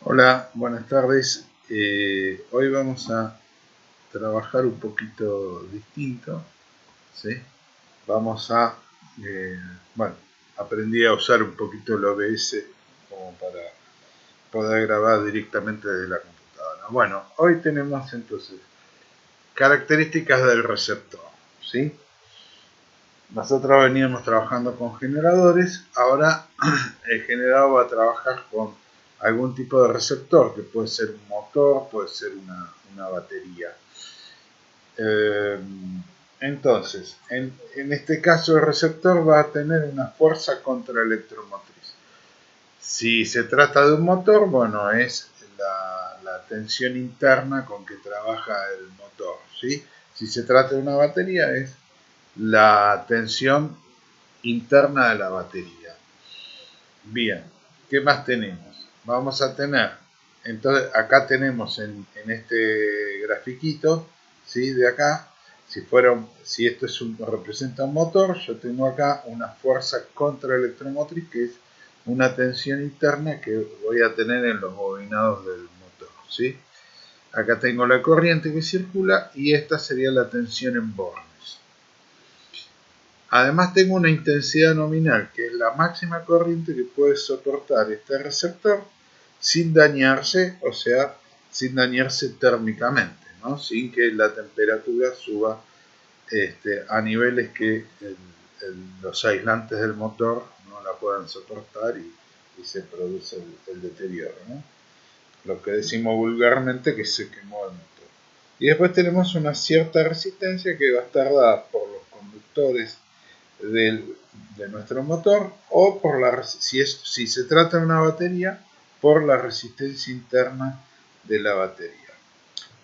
Hola, buenas tardes. Hoy vamos a trabajar un poquito distinto, ¿sí? Vamos a, eh, bueno, aprendí a usar un poquito el OBS como para poder grabar directamente desde la computadora. Bueno, hoy tenemos entonces características del receptor, ¿sí? Nosotros veníamos trabajando con generadores, ahora el generador va a trabajar con algún tipo de receptor, que puede ser un motor, puede ser una batería. Eh, entonces, en este caso el receptor va a tener una fuerza contraelectromotriz. Si se trata de un motor, bueno, es la tensión interna con que trabaja el motor, ¿sí? Si se trata de una batería, es la tensión interna de la batería. Bien, ¿qué más tenemos? Vamos a tener, entonces acá tenemos en este grafiquito, ¿sí? De acá, si esto representa un motor, yo tengo acá una fuerza contraelectromotriz que es una tensión interna que voy a tener en los bobinados del motor, ¿sí? Acá tengo la corriente que circula y esta sería la tensión en bornes. Además tengo una intensidad nominal, que es la máxima corriente que puede soportar este receptor sin dañarse, o sea, sin dañarse térmicamente, ¿no? Sin que la temperatura suba a niveles que los aislantes del motor no la puedan soportar y se produce el deterioro, ¿no? Lo que decimos vulgarmente que se quemó el motor. Y después tenemos una cierta resistencia que va a estar dada por los conductores del, de nuestro motor o por si se trata de una batería, por la resistencia interna de la batería.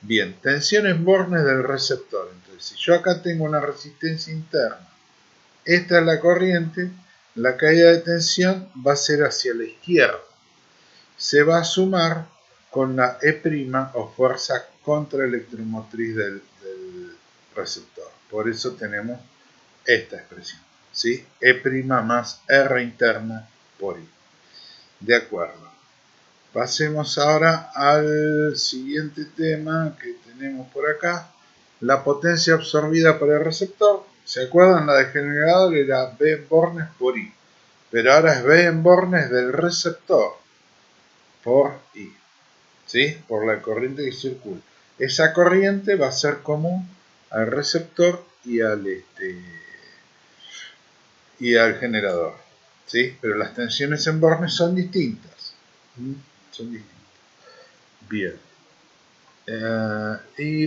Bien, tensiones bornes del receptor. Entonces, si yo acá tengo una resistencia interna, esta es la corriente, la caída de tensión va a ser hacia la izquierda. Se va a sumar con la E' o fuerza contraelectromotriz del receptor. Por eso tenemos esta expresión, ¿sí? E' más R interna por I. De acuerdo. Pasemos ahora al siguiente tema que tenemos por acá. La potencia absorbida por el receptor. ¿Se acuerdan? La de generador era B en bornes por I. Pero ahora es B en bornes del receptor por I. ¿Sí? Por la corriente que circula. Esa corriente va a ser común al receptor y al generador, ¿sí? Pero las tensiones en bornes son distintas. Son distintas. Bien. Y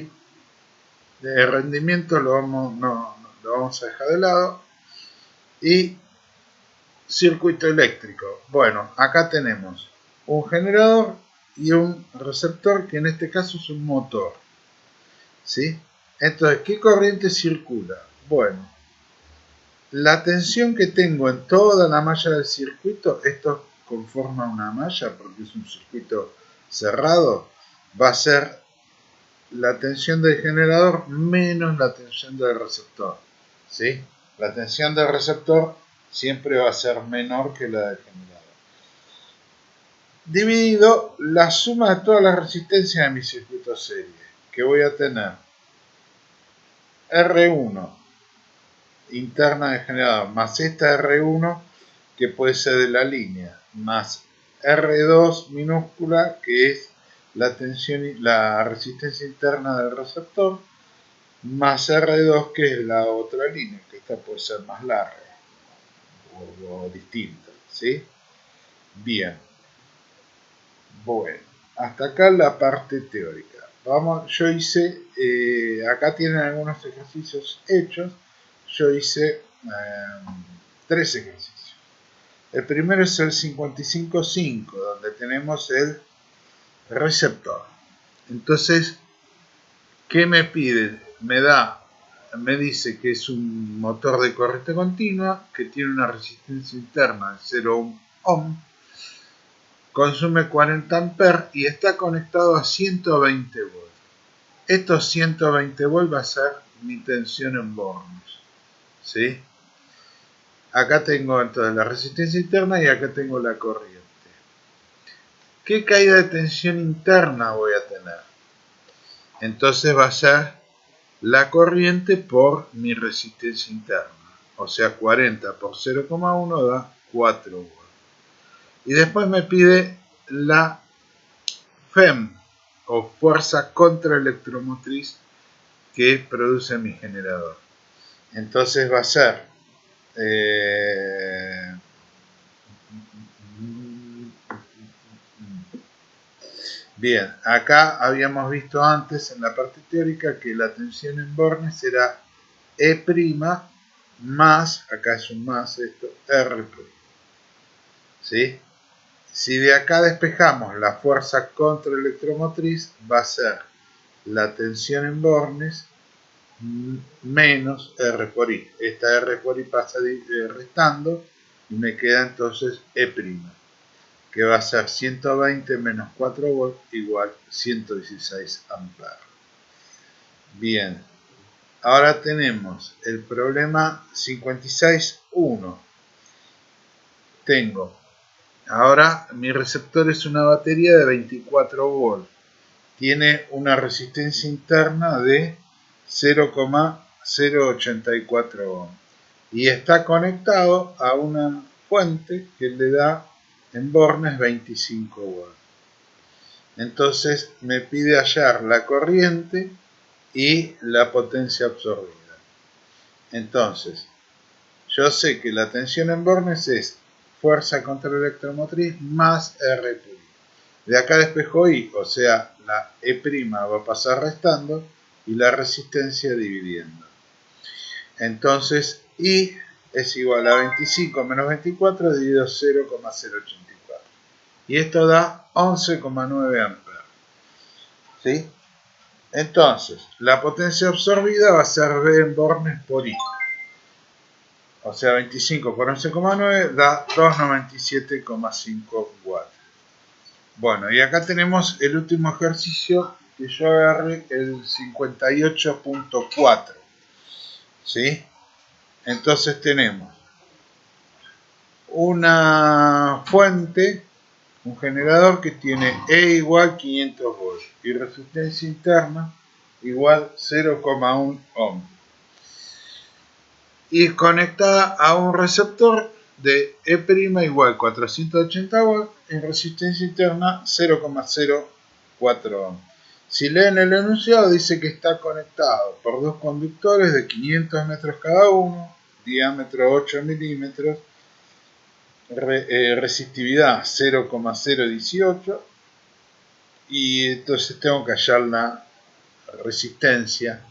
de rendimiento lo vamos a dejar de lado. Y circuito eléctrico. Bueno, acá tenemos un generador y un receptor que en este caso es un motor, ¿sí? Entonces, ¿qué corriente circula? Bueno, la tensión que tengo en toda la malla del circuito, esto conforma una malla porque es un circuito cerrado, va a ser la tensión del generador menos la tensión del receptor, ¿sí? La tensión del receptor siempre va a ser menor que la del generador. Dividido la suma de todas las resistencias de mi circuito serie, que voy a tener R1 interna del generador más esta R1 que puede ser de la línea más R2 minúscula que es la resistencia interna del receptor más R2 que es la otra línea, que esta puede ser más larga o distinta, ¿sí? Bien, bueno, hasta acá la parte teórica. Yo hice, acá tienen algunos ejercicios hechos, yo hice 3 ejercicios. El primero es el 55.5, donde tenemos el receptor. Entonces, ¿qué me pide? Me dice que es un motor de corriente continua, que tiene una resistencia interna de 0 ohm, consume 40 amperes y está conectado a 120 volts. Estos 120 volts va a ser mi tensión en bornes, ¿sí? Acá tengo entonces la resistencia interna y acá tengo la corriente. ¿qué caída de tensión interna voy a tener? Entonces va a ser la corriente por mi resistencia interna. O sea, 40 por 0,1 da 4 volts. Y después me pide la FEM, o fuerza contraelectromotriz, que produce mi generador. Entonces va a ser bien, acá habíamos visto antes en la parte teórica que la tensión en bornes era E' más, acá es un más esto, R'. ¿Sí? Si de acá despejamos la fuerza contraelectromotriz, va a ser la tensión en bornes menos R por I. Esta R por I pasa restando y me queda entonces E', que va a ser 120 menos 4 volts igual 116 amperes. Bien, ahora tenemos el problema 56.1. Tengo, ahora mi receptor es una batería de 24 volts. Tiene una resistencia interna de 0,084 ohms y está conectado a una fuente que le da en bornes 25 volts. Entonces me pide hallar la corriente y la potencia absorbida. Entonces, yo sé que la tensión en bornes es fuerza contraelectromotriz más R'. De acá despejo I, o sea, la E' va a pasar restando y la resistencia dividiendo. Entonces, I es igual a 25 menos 24 dividido 0,084. Y esto da 11,9 amperes. ¿Sí? Entonces, la potencia absorbida va a ser V en bornes por I. O sea, 25 por 11,9 da 297,5 watts. Bueno, y acá tenemos el último ejercicio que yo agarré, el 58.4. ¿Sí? Entonces tenemos una fuente, un generador que tiene E igual 500 volts y resistencia interna igual 0,1 ohm. Y conectada a un receptor de E' igual 480 volts en resistencia interna 0,04 ohm. Si leen el enunciado dice que está conectado por dos conductores de 500 metros cada uno, diámetro 8 milímetros, resistividad 0,018 y entonces tengo que hallar la resistencia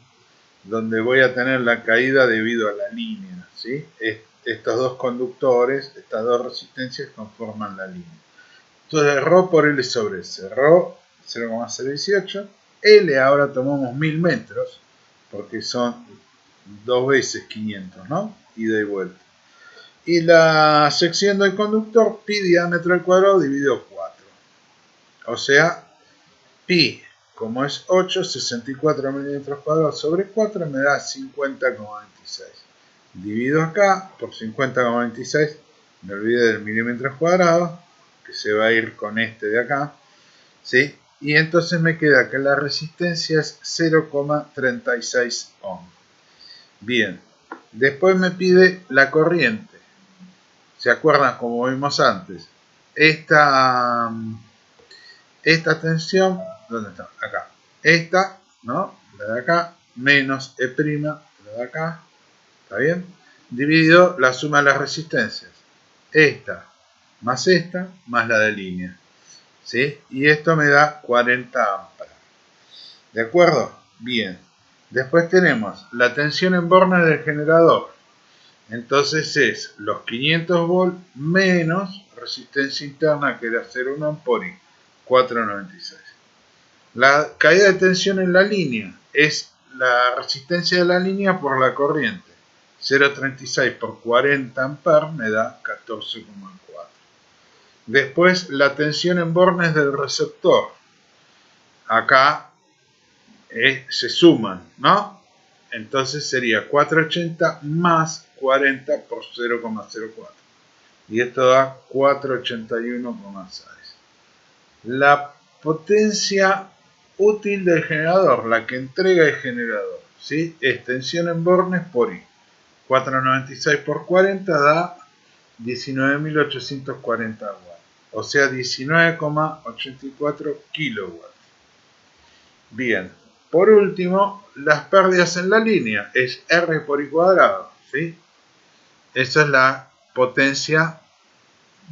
donde voy a tener la caída debido a la línea, ¿sí? Estos dos conductores, estas dos resistencias conforman la línea. Entonces ρ por L sobre S, ρ 0,018, L ahora tomamos 1000 metros, porque son 2 veces 500, ¿no? Ida y vuelta. Y la sección del conductor, pi diámetro al cuadrado dividido 4. O sea, pi, como es 8, 64 milímetros cuadrados sobre 4 me da 50,26. Divido acá por 50,26, me olvidé del milímetros cuadrados, que se va a ir con este de acá, ¿sí? Y entonces me queda que la resistencia es 0,36 ohm. Bien, después me pide la corriente. ¿Se acuerdan como vimos antes? Esta tensión, ¿dónde está? Acá. Esta, ¿no? La de acá, menos E', la de acá, ¿está bien? Dividido la suma de las resistencias. Esta más la de línea. ¿Sí? Y esto me da 40 amperes. ¿De acuerdo? Bien. Después tenemos la tensión en bornes del generador. Entonces es los 500 volts menos resistencia interna, que era 0,1 ohm por I, 496. La caída de tensión en la línea es la resistencia de la línea por la corriente. 0,36 por 40 amperes me da 14,4. Después la tensión en bornes del receptor. Acá se suman, ¿no? Entonces sería 480 más 40 por 0,04. Y esto da 481,6. la potencia útil del generador, la que entrega el generador, ¿sí? Es tensión en bornes por I. 496 por 40 da 19.840 watts, o sea 19,84 kilowatts. Bien, por último, las pérdidas en la línea es R por I cuadrado, ¿sí? Esa es la potencia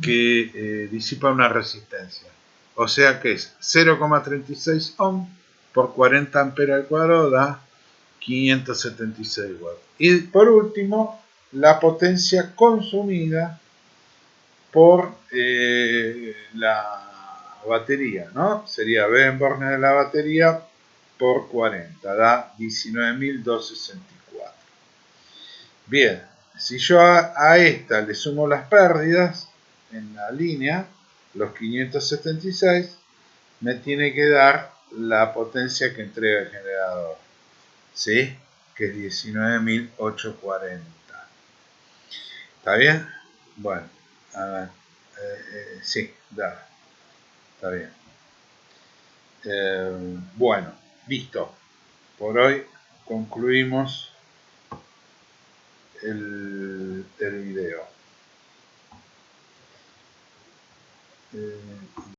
que disipa una resistencia. O sea que es 0,36 ohm por 40 amperes al cuadrado da 576 watts. Y por último, la potencia consumida por la batería, ¿no? Sería B en bornes de la batería por 40, da 19.264. Bien, si yo a esta le sumo las pérdidas en la línea, los 576, me tiene que dar la potencia que entrega el generador, ¿sí? Que es 19.840. ¿Está bien? Bueno, a ver, sí, da, está bien. Bueno, listo. Por hoy concluimos el video.